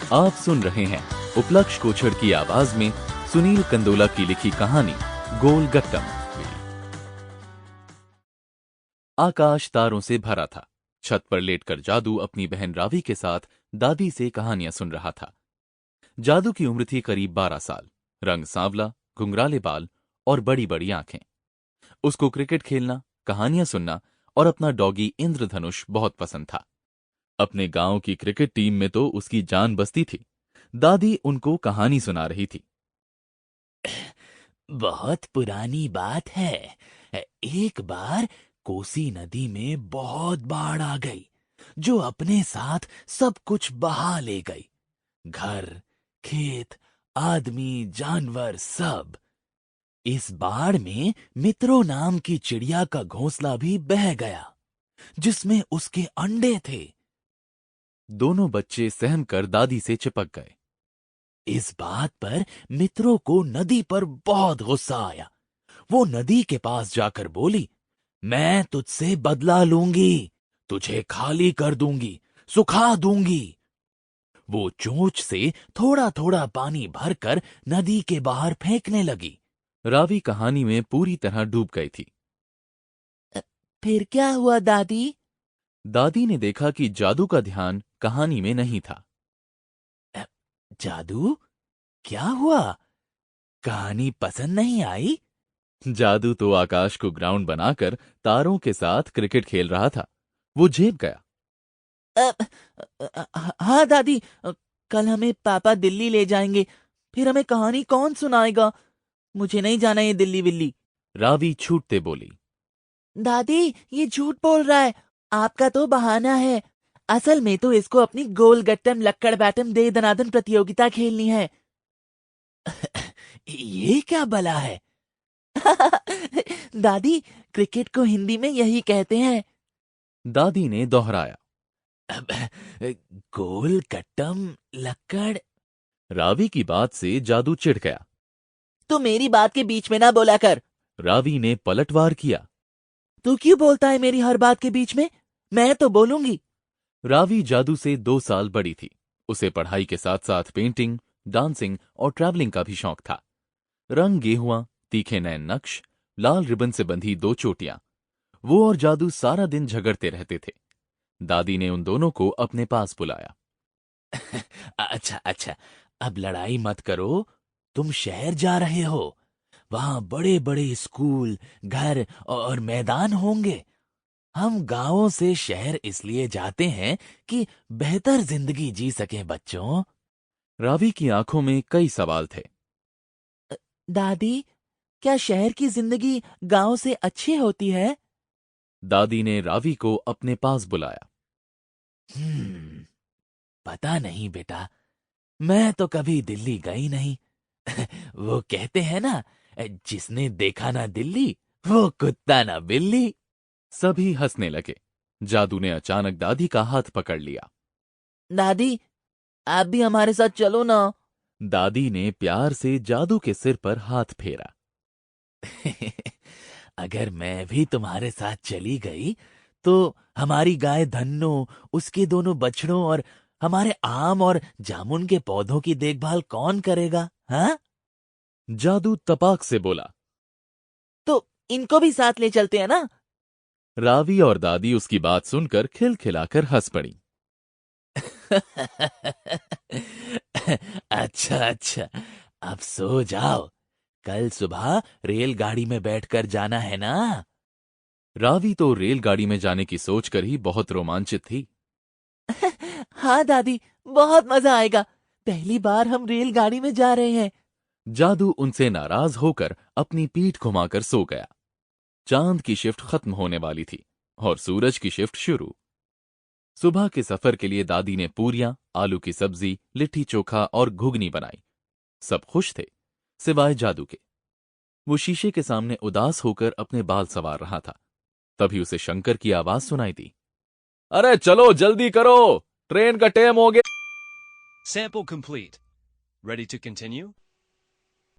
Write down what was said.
आप सुन रहे हैं उपलक्ष कोछड़ की आवाज में सुनील कंदोला की लिखी कहानी गोल गट्टम। आकाश तारों से भरा था। छत पर लेटकर जादू अपनी बहन रावी के साथ दादी से कहानियां सुन रहा था। जादू की उम्र थी करीब 12 साल। रंग सांवला, घुंघराले बाल और बड़ी बड़ी आंखें। उसको क्रिकेट खेलना, कहानियां सुनना और अपना डॉगी इंद्रधनुष बहुत पसंद था। अपने गांव की क्रिकेट टीम में तो उसकी जान बसती थी। दादी उनको कहानी सुना रही थी। बहुत पुरानी बात है। एक बार कोसी नदी में बहुत बाढ़ आ गई, जो अपने साथ सब कुछ बहा ले गई। घर, खेत, आदमी, जानवर सब। इस बाढ़ में मित्रों नाम की चिड़िया का घोंसला भी बह गया, जिसमें उसके अंडे थे। दोनों बच्चे सहम कर दादी से चिपक गए। इस बात पर मित्रों को नदी पर बहुत गुस्सा आया। वो नदी के पास जाकर बोली, मैं तुझसे बदला लूंगी, तुझे खाली कर दूंगी, सुखा दूंगी। वो चोंच से थोड़ा थोड़ा पानी भरकर नदी के बाहर फेंकने लगी। रावी कहानी में पूरी तरह डूब गई थी। फिर क्या हुआ दादी? दादी ने देखा कि जादू का ध्यान कहानी में नहीं था। जादू? क्या हुआ? कहानी पसंद नहीं आई? जादू तो आकाश को ग्राउंड बनाकर तारों के साथ क्रिकेट खेल रहा था। वो झेप गया। हाँ दादी, कल हमें पापा दिल्ली ले जाएंगे। फिर हमें कहानी कौन सुनाएगा? मुझे नहीं जाना ये दिल्ली विल्ली। रावी छूटते बोली। दादी, ये झूठ बोल रहा है। आपका तो बहाना है। असल में तो इसको अपनी गोल गट्टम लक्कड़ बैटम दे दनादन प्रतियोगिता खेलनी है। ये क्या बला है? दादी, क्रिकेट को हिंदी में यही कहते हैं। दादी ने दोहराया। अब, गोल गट्टम लक्कड़। रावी की बात से जादू चिढ़ गया। तो मेरी बात के बीच में ना बोला कर। रावी ने पलटवार किया। तू क्यों बोलता है मेरी हर बात के बीच में? मैं तो बोलूंगी। रावी जादू से 2 साल बड़ी थी। उसे पढ़ाई के साथ साथ पेंटिंग, डांसिंग और ट्रैवलिंग का भी शौक था। रंग गेहुआ, तीखे नए नक्श, लाल रिबन से बंधी 2 चोटियां। वो और जादू सारा दिन झगड़ते रहते थे। दादी ने उन दोनों को अपने पास बुलाया। अच्छा अच्छा, अब लड़ाई मत करो। तुम शहर जा रहे हो। वहां बड़े बड़े स्कूल, घर और मैदान होंगे। हम गांवों से शहर इसलिए जाते हैं कि बेहतर जिंदगी जी सकें बच्चों। रावी की आंखों में कई सवाल थे। दादी, क्या शहर की जिंदगी गांव से अच्छी होती है? दादी ने रावी को अपने पास बुलाया। पता नहीं बेटा, मैं तो कभी दिल्ली गई नहीं। वो कहते हैं ना, जिसने देखा ना दिल्ली, वो कुत्ता ना बिल्ली। सभी हंसने लगे। जादू ने अचानक दादी का हाथ पकड़ लिया। दादी, आप भी हमारे साथ चलो ना। दादी ने प्यार से जादू के सिर पर हाथ फेरा। अगर मैं भी तुम्हारे साथ चली गई, तो हमारी गाय धन्नो, उसके दोनों बछड़ों और हमारे आम और जामुन के पौधों की देखभाल कौन करेगा? हाँ? जादू तपाक से बोला। तो इनको भी साथ ले चलते हैं ना। रावी और दादी उसकी बात सुनकर खिलखिलाकर हंस पड़ी। अच्छा अच्छा, अब सो जाओ। कल सुबह रेलगाड़ी में बैठकर जाना है ना। रावी तो रेलगाड़ी में जाने की सोचकर ही बहुत रोमांचित थी। हाँ दादी, बहुत मजा आएगा। पहली बार हम रेलगाड़ी में जा रहे हैं। जादू उनसे नाराज होकर अपनी पीठ घुमाकर सो गया। चांद की शिफ्ट खत्म होने वाली थी और सूरज की शिफ्ट शुरू। सुबह के सफर के लिए दादी ने पूरियां, आलू की सब्जी, लिट्टी चोखा और घुगनी बनाई। सब खुश थे, सिवाय जादू के। वो शीशे के सामने उदास होकर अपने बाल संवार रहा था। तभी उसे शंकर की आवाज सुनाई दी। अरे चलो जल्दी करो, ट्रेन का टाइम हो गया। Sample complete. Ready to continue?